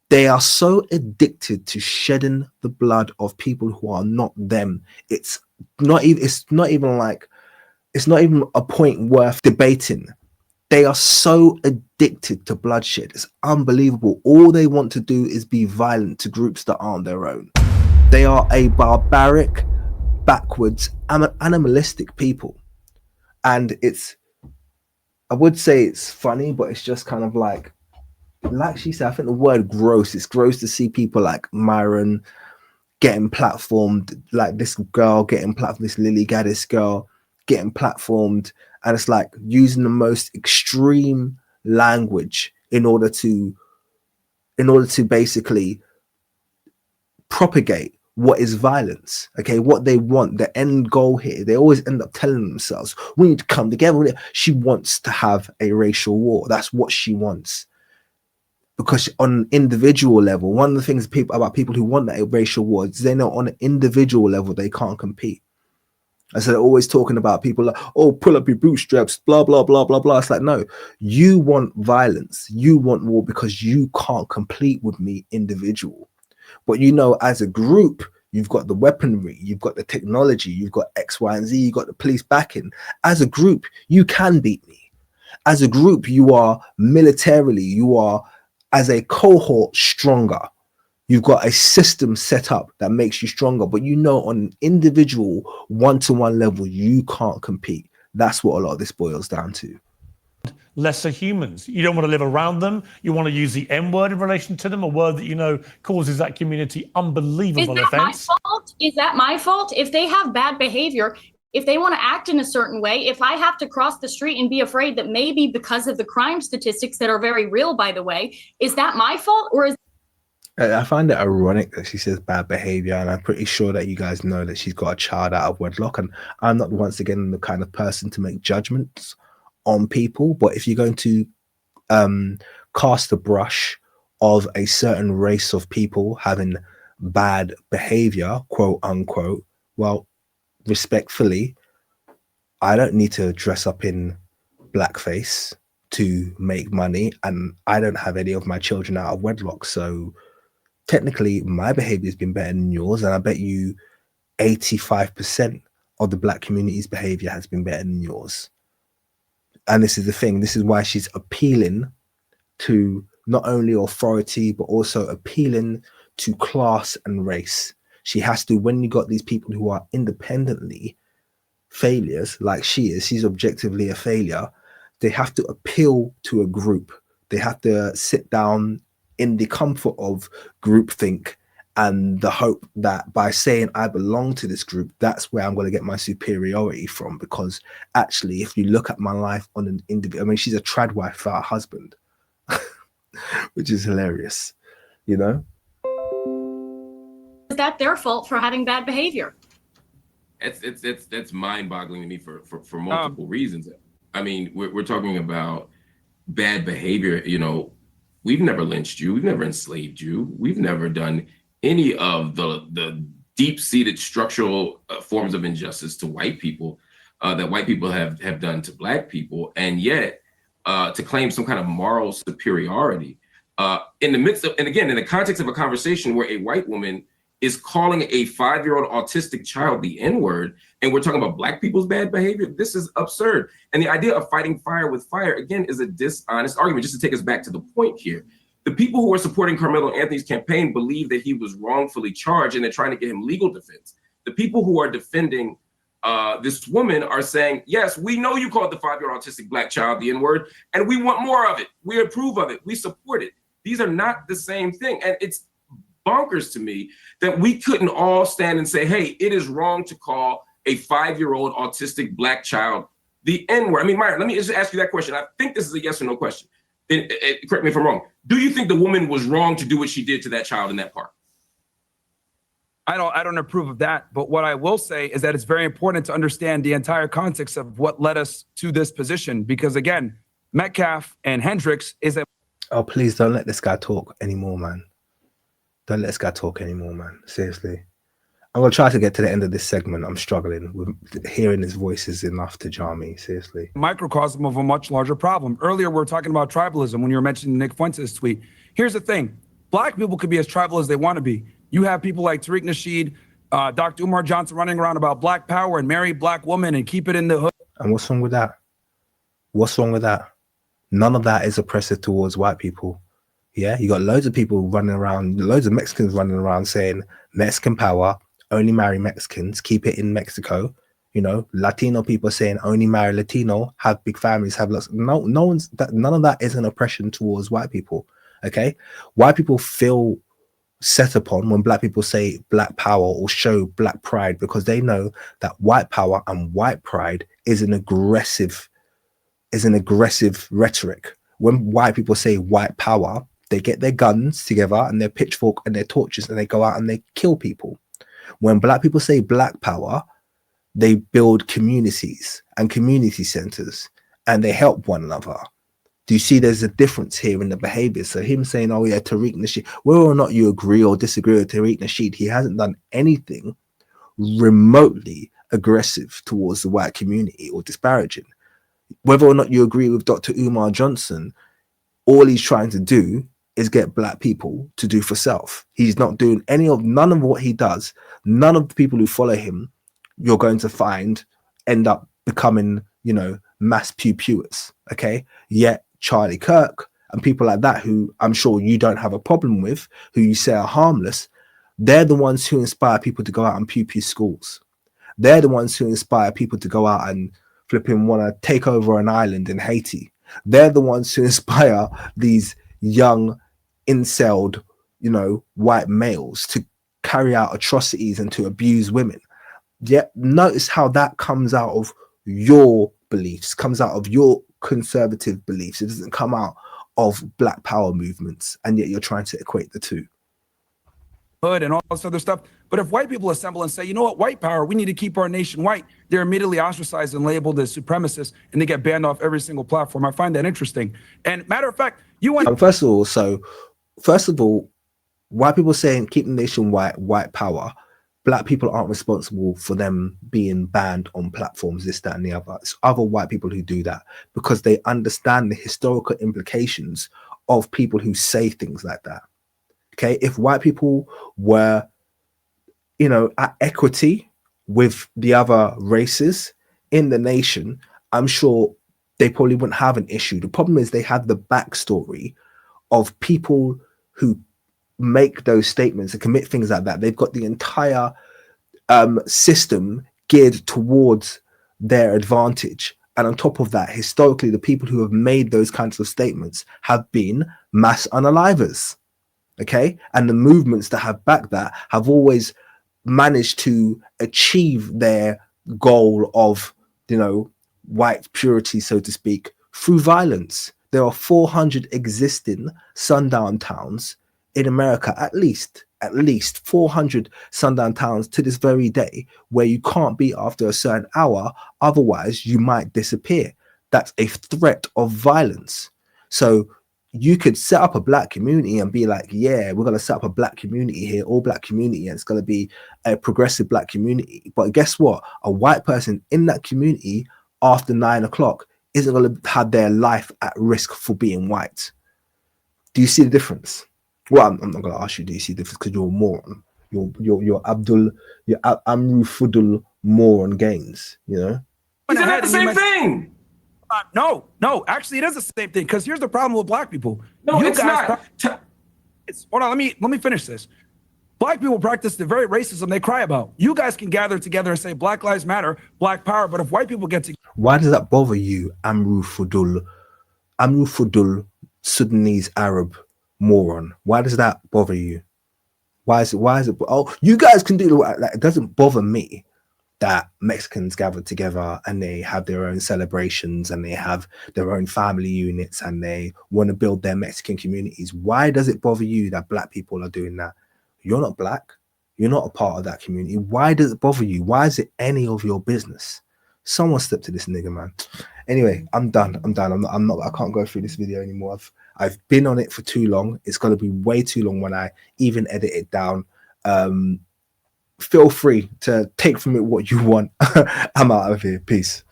They are so addicted to shedding the blood of people who are not them. It's not even a point worth debating. They are so addicted to bloodshed. It's unbelievable. All they want to do is be violent to groups that aren't their own. They are a barbaric, backwards, animalistic people. And I would say it's funny, but it's just kind of like she said, I think the word gross, it's gross to see people like Myron getting platformed, like this girl getting platformed, this Lily Gaddis girl getting platformed, and it's like using the most extreme language in order to basically propagate what is violence. Okay, what they want, the end goal here, they always end up telling themselves, we need to come together. She wants to have a racial war. That's what she wants. Because on an individual level, one of the things about people who want that racial war is they know on an individual level they can't compete. And so they're always talking about people like, oh, pull up your bootstraps, blah, blah, blah, blah, blah. It's like, no, you want violence. You want war because you can't compete with me individual. But as a group, you've got the weaponry, you've got the technology, you've got X, Y, and Z, you've got the police backing. As a group, you can beat me. As a group, you are militarily, you are as a cohort stronger. You've got a system set up that makes you stronger, but on an individual one-to-one level, you can't compete. That's what a lot of this boils down to. Lesser humans. You don't want to live around them. You want to use the M word in relation to them, a word that causes that community unbelievable offense. Is that my fault? If they have bad behavior, if they want to act in a certain way, if I have to cross the street and be afraid that maybe because of the crime statistics that are very real, by the way, is that my fault? Or is I find it ironic that she says bad behavior, and I'm pretty sure that you guys know that she's got a child out of wedlock, and I'm not once again the kind of person to make judgments on people, but if you're going to cast a brush of a certain race of people having bad behavior, quote unquote, well, respectfully, I don't need to dress up in blackface to make money, and I don't have any of my children out of wedlock, so technically my behavior has been better than yours, and I bet you 85% of the black community's behavior has been better than yours. And this is the thing, this is why she's appealing to not only authority, but also appealing to class and race. She has to, when you got these people who are independently failures, like she is, she's objectively a failure, they have to appeal to a group. They have to sit down in the comfort of groupthink and the hope that by saying I belong to this group, that's where I'm going to get my superiority from. Because actually, if you look at my life on an individual, I mean, she's a trad wife for her husband, which is hilarious, Is that their fault for having bad behavior? That's mind-boggling to me for multiple reasons. I mean, we're talking about bad behavior. We've never lynched you. We've never enslaved you. We've never done any of the deep-seated structural forms of injustice to white people that white people have done to black people. And yet, to claim some kind of moral superiority in the midst of, and again, in the context of a conversation where a white woman is calling a 5-year-old autistic child the N-word, and we're talking about black people's bad behavior, this is absurd. And the idea of fighting fire with fire, again, is a dishonest argument. Just to take us back to the point here, the people who are supporting Carmelo Anthony's campaign believe that he was wrongfully charged and they're trying to get him legal defense. The people who are defending this woman are saying, yes, we know you called the 5-year-old autistic black child the N-word, and we want more of it. We approve of it. We support it. These are not the same thing. And it's bonkers to me that we couldn't all stand and say, hey, it is wrong to call a 5-year-old autistic black child the N-word. I mean, Myron, let me just ask you that question. I think this is a yes or no question. Correct me if I'm wrong. Do you think the woman was wrong to do what she did to that child in that park? I don't approve of that. But what I will say is that it's very important to understand the entire context of what led us to this position. Because again, Metcalf and Hendricks is that. Oh, please don't let this guy talk anymore, man. Don't let this guy talk anymore, man. Seriously. I'm going to try to get to the end of this segment. I'm struggling with hearing his voice is enough to jar me, seriously. Microcosm of a much larger problem. Earlier, we were talking about tribalism when you were mentioning Nick Fuentes' tweet. Here's the thing. Black people could be as tribal as they want to be. You have people like Tariq Nasheed, Dr. Umar Johnson running around about black power and marry black women and keep it in the hood. And what's wrong with that? What's wrong with that? None of that is oppressive towards white people. Yeah, you got loads of people running around, loads of Mexicans running around saying Mexican power, only marry Mexicans, keep it in Mexico. You know, Latino people saying only marry Latino, have big families, have lots. None of that is an oppression towards white people. Okay, white people feel set upon when black people say black power or show black pride because they know that white power and white pride is an aggressive rhetoric. When white people say white power, they get their guns together and their pitchfork and their torches and they go out and they kill people. When black people say black power, they build communities and community centers and they help one another. Do you see there's a difference here in the behavior? So him saying, oh yeah, Tariq Nasheed, whether or not you agree or disagree with Tariq Nasheed, he hasn't done anything remotely aggressive towards the white community or disparaging. Whether or not you agree with Dr. Umar Johnson, all he's trying to do is get black people to do for self. He's not doing none of what he does. None of the people who follow him, you're going to find end up becoming, you know, mass pew-pewers. Okay. Yet Charlie Kirk and people like that, who I'm sure you don't have a problem with, who you say are harmless, they're the ones who inspire people to go out and pew-pew schools. They're the ones who inspire people to go out and flipping want to take over an island in Haiti. They're the ones who inspire these young incelled, you know, white males to carry out atrocities and to abuse women. Yet notice how that comes out of your beliefs, comes out of your conservative beliefs. It doesn't come out of black power movements, and yet you're trying to equate the two. And all this other stuff. But if white people assemble and say, you know what, white power, we need to keep our nation white, they're immediately ostracized and labeled as supremacists, and they get banned off every single platform. I find that interesting. And matter of fact, you want first of all, white people saying keep the nation white power, black people aren't responsible for them being banned on platforms, this, that, and the other. It's other white people who do that because they understand the historical implications of people who say things like that. Okay, if white people were, you know, at equity with the other races in the nation, I'm sure they probably wouldn't have an issue. The problem is they have the backstory of people who make those statements and commit things like that. They've got the entire system geared towards their advantage. And on top of that, historically, the people who have made those kinds of statements have been mass unalivers. Okay, and the movements that have backed that have always managed to achieve their goal of, you know, white purity, so to speak, through violence. There are 400 existing sundown towns in America, at least 400 sundown towns to this very day, where you can't be after a certain hour, otherwise you might disappear. That's a threat of violence. So you could set up a black community and be like, yeah, we're going to set up a black community here, all black community, and it's going to be a progressive black community. But guess what? A white person in that community after 9 o'clock isn't going to have their life at risk for being white. Do you see the difference? Well, I'm not going to ask you, do you see the difference? Because you're a moron. You're Amrou Fudl moron Gaines, you know? Is that not the same thing? No, actually, it is the same thing. Because here's the problem with black people. No, it's not. Hold on, let me finish this. Black people practice the very racism they cry about. You guys can gather together and say Black Lives Matter, Black Power, but if white people get together, why does that bother you, Amrou Fudl, Sudanese Arab moron? Why does that bother you? Why is it? Oh, you guys can do that. It doesn't bother me that Mexicans gather together and they have their own celebrations and they have their own family units and they want to build their Mexican communities. Why does it bother you that black people are doing that? You're not black. You're not a part of that community. Why does it bother you? Why is it any of your business? Someone step to this nigga, man. Anyway, I'm done. I can't go through this video anymore. I've been on it for too long. It's gonna be way too long when I even edit it down. Feel free to take from it what you want. I'm out of here. Peace.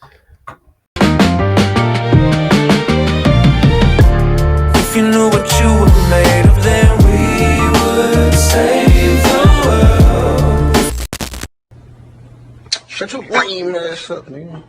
If you knew what you were made of, then we would save the world. Shut your lame ass up, nigga.